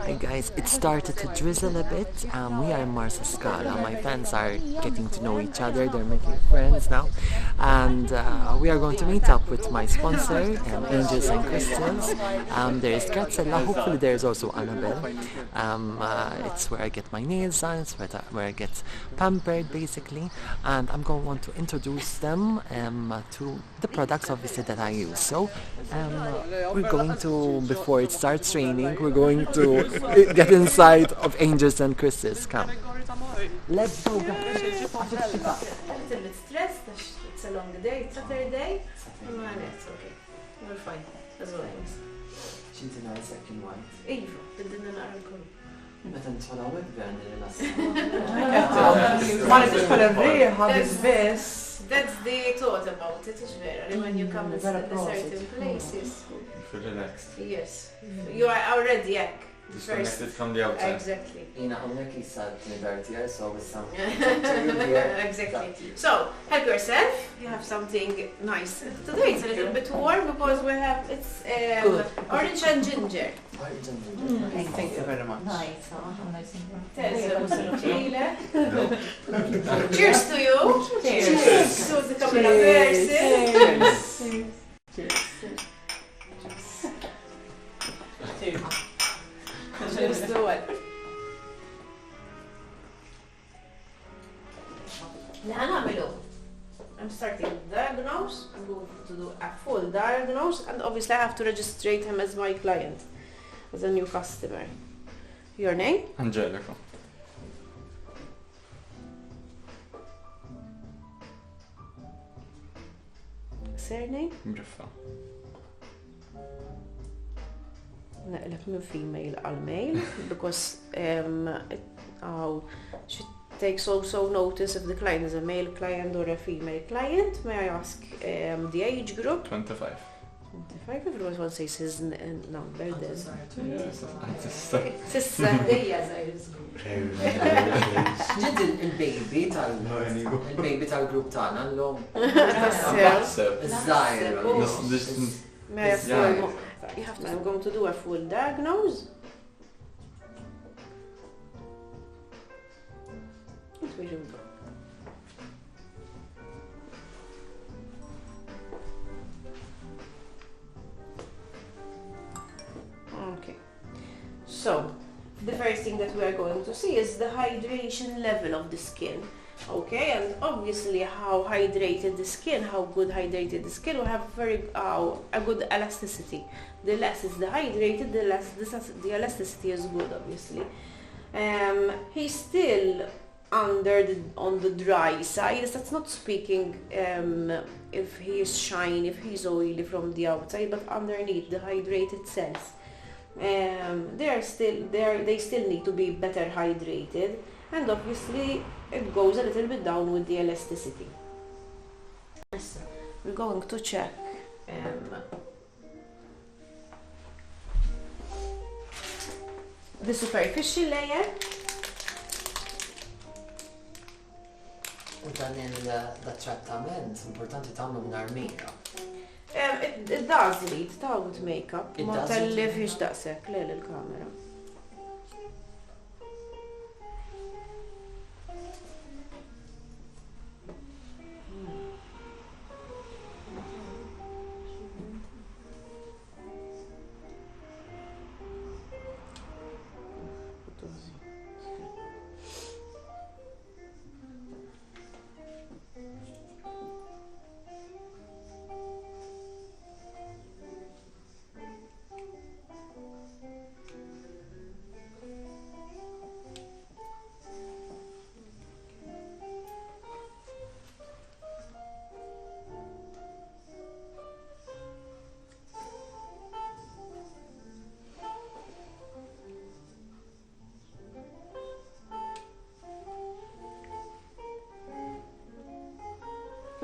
Hey guys, it started to drizzle a bit. We are in Marsa Scala. My fans are getting to know each other, they're making friends now. And we are going to meet up with my sponsor, Angels and Crystals. There's Grazzella, hopefully there's also Annabelle. It's where I get my nails done, it's where I get pampered basically. And I'm going to want to introduce them to the products obviously that I use. So we're going to, before it starts raining, we're going to get inside of Angels and Crystals. Come. Let's go guys. A little bit stressed, it's a long day, it's Saturday. It's okay, we're fine, as always. Xinti nara second white. Iva, bidinna nara l-koll. Meta nitfala web għandi l-assa. Ma nitix pala rriħa bizbis. That's the thought about it, is vera. When you come to certain places. You feel relaxed. Yes, you are already Disconnected from the outside. Exactly. Jina għonnek jissad nivertier, so with some Exactly. So, help yourself. You have something nice. Today it's a little bit warm because we have, it's orange and ginger. Thank you very much. Nice, Cheers to you. Cheers. To the camera person. Cheers to what? I'm starting to diagnose. I'm going to do a full diagnose, and obviously I have to register him as my client, as a new customer. Your name? Angelica. Surname? Mriffa. Naqleb minn female għal male because she takes also notice if the client is a male client or a female client. May I ask the age group? 25. 25, everyone wants to say his number then. Sissa dejja Ġid il-baby tal-grupp tagħna l-lum. Iż-żgħir. May I ask you have to, I'm going to do a full diagnose. Where do we go? Okay, so the first thing that we are going to see is the hydration level of the skin. Okay, and obviously how hydrated the skin, how good hydrated the skin will have a good elasticity. The less is dehydrated, the less the elasticity is good, obviously. He's still on the dry side. That's not speaking if he is shiny, if he's oily from the outside, but underneath the hydrated cells. They still need to be better hydrated, and obviously it goes a little bit down with the elasticity. We're going to check the superficial layer. U dan il-trattament importanti tagħmlu mingħajr makeup. It does need with makeup. It Ma does tellifix daqshekk lejn il-kamera.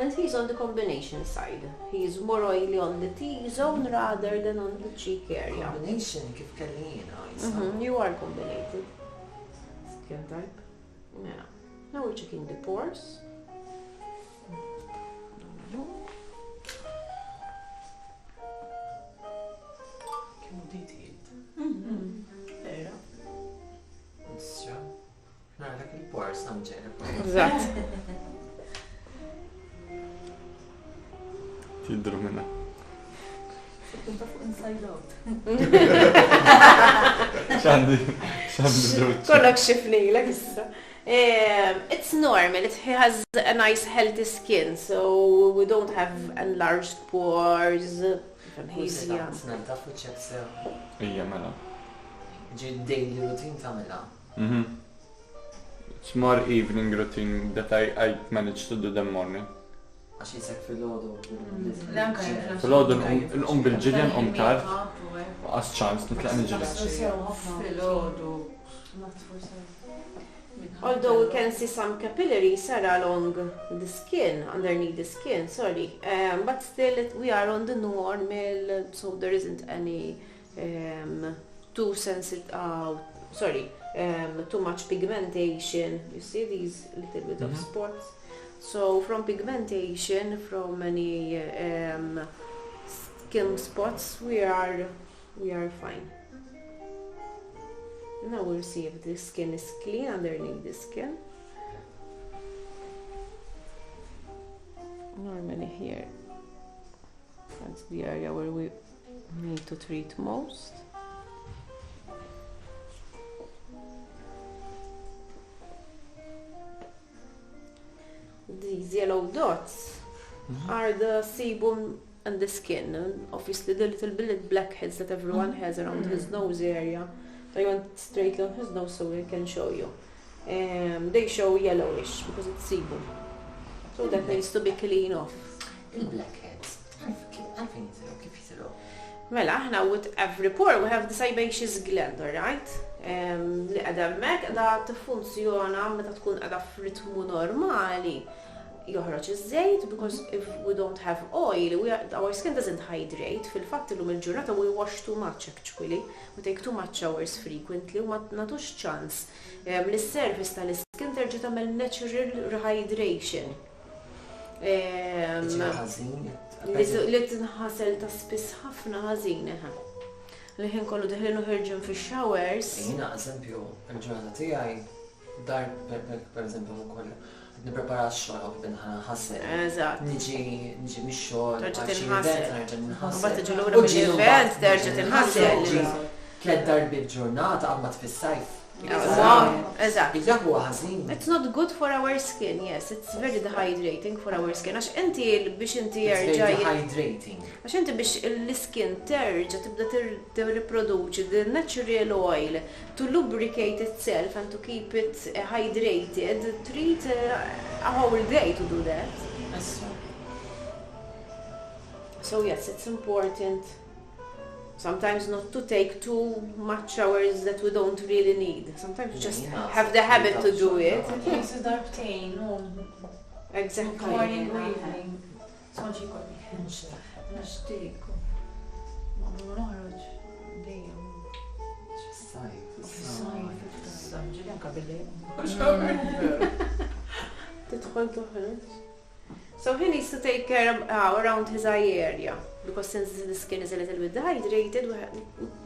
And he's on the combination side. He's more oily on the T-zone rather than on the cheek area. Combination kif kelli jiena. You are combinated. Skin type. Yeah. Now we're checking the pores. Kemm detailed. Vera. samġer. Eżatt. Tidru minna. Xandi ġuċ. Kollok xifnilek issa. It's normal, it has a nice healthy skin, so we don't have enlarged pores. Snanta fuċċek sew. Ija mela. Ġi daily routine tamela. It's more evening routine that I manage to do the morning. Għax jisek fil-ħodu. Fil-ħodu n-um bil-ġilja n-um tar. Għas ċans nitlaq nġilja. Although we can see some capillaries are along the skin, underneath the skin, sorry. But still we are on the normal, so there isn't any too sensitive, too much pigmentation. You see these little bit of spots? So from pigmentation, from any skin spots, we are fine. Now we'll see if the skin is clean underneath the skin. Normally here, that's the area where we need to treat most. These yellow dots are the sebum and the skin, and obviously the little bit blackheads that everyone has around his nose area. I went straight on his nose so I can show you. They show yellowish because it's sebum. So that needs to be clean off. Il-blackheads. Għalfejn jisiru, kif jisiru? Mela, aħna with every pore we have the sebaceous gland, alright? Li għada mek, għada t-funzjona meta tkun għada f'ritmu normali. Joħroġ iż-żejt, because if we don't have oil, our skin doesn't hydrate. Fil-fatt illum il-ġurnata we wash too much actually. We take too much showers frequently u ma natux ċans li s-service tal-skin terġa' tagħmel natural rehydration. Li tinħasel ta' spiss ħafna ħażin. Li ħin kollu deħlin uħirġin fix-showers. Jiena eżempju, il-ġurnata tiegħi dar per eżempju ukoll nipprepara x-xogħol u binħana ħassel. Eżatt. Niġi mix-xogħol, Terġa' għaxi tinħassel. event, nerġa' ninħassel. Mbagħad tiġi lura mill-event terġa' tinħassel. Tliet darbi ġurnata qabad fis-sajf. Eżatt. Dak huwa ħażin. It's not good for our skin, yes. It's very dehydrating for our skin. Għax inti biex inti It's jerġa' very dehydrating. Għax inti biex l-skin terġa' tibda tirriproduċi the natural oil to lubricate itself and to keep it hydrated, treat a whole day to do that. So yes, it's important sometimes not to take too much showers that we don't really need. Sometimes we just have the habit to do it. Cases darbtejn, Exactly. morning or evening. Smaġi kolli. Nashtik. Ma noħroġ dejjem. Ġili anka billi. Tidħol toħroġ. So he needs to take care around his eye area, because since the skin is a little bit dehydrated,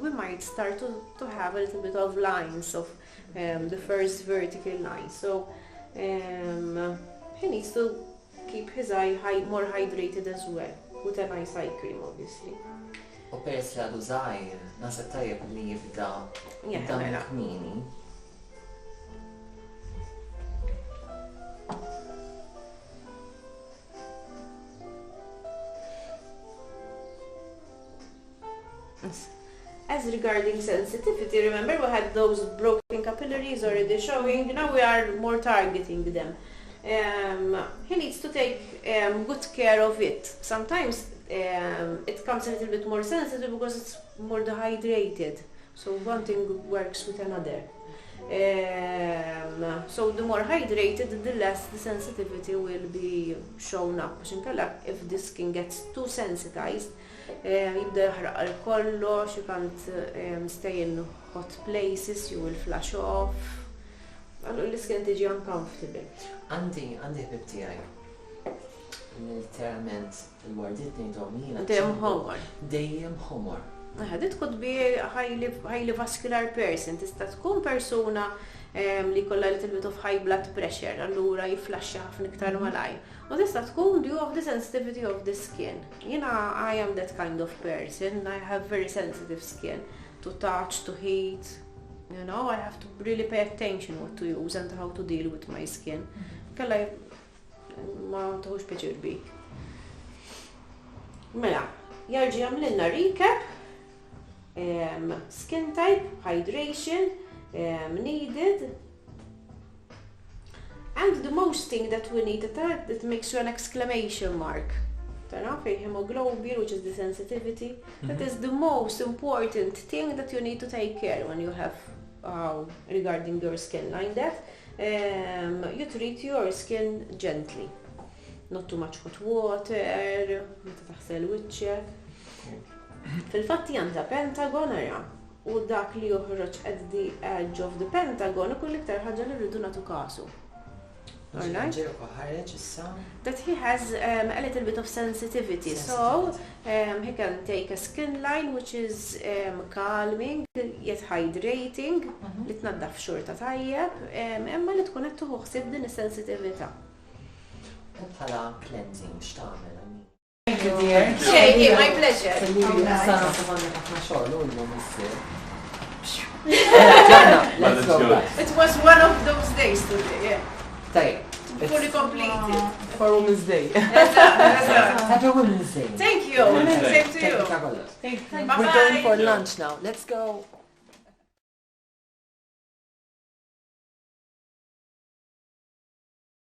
we might start to have a little bit of lines of the first vertical line. So he needs to keep his eye more hydrated as well, with a nice eye cream, obviously. U peress li għadu zaħir, nasib tajjeb li jibda mela. kmini. As regarding sensitivity, remember we had those broken capillaries already showing, now we are more targeting them. He needs to take good care of it. Sometimes it comes a little bit more sensitive because it's more dehydrated. So one thing works with another. So the more hydrated, the less the sensitivity will be shown up. If the skin gets too sensitized, jibda jħraq kollox, you can't stay in hot places, you will flash off. Għallu l-skin tiġi uncomfortable. Għandi ħbib tiegħi. Literalment il-wardit ngħidhom jiena. Dejjem homor. Dejjem homor. It could be a highly vascular person. Tista' tkun persuna li kollha little bit of high blood pressure, allura jiflaxxa ħafna iktar malaj. U tista' tkun due of the sensitivity of the skin. I am that kind of person. I have very sensitive skin to touch, to heat. I have to really pay attention what to use and how to deal with my skin. Kalla ma tħux pieċir bik. Mela, jarġi għamlilna recap. Skin type, hydration, needed. And the most thing that we need that makes you an exclamation mark. Hemoglobin, which is the sensitivity. That is the most important thing that you need to take care when you have regarding your skin like that. You treat your skin gently. Not too much hot water, meta taħsel wiċċek. Fil-fatti għandha pentagon ara, u dak li joħroġ at the edge of the pentagon ikun iktar ħaġa li rridu nagħtu kasu. That he has a little bit of sensitivity. So he can take a skin line which is calming, yet hydrating, li tnaddaf xorta tajjeb, imma li tkun qed tieħu ħsieb din is-sensitività. Bħala cleansing x'tagħmel. Thank you, dear. Yeah, my pleasure. Let's go back. It was one of those days today, yeah. Tajjeb. Fully completed. For Women's Day. Happy Women's Day. Thank you. Same to you. We're going for lunch now. Let's go.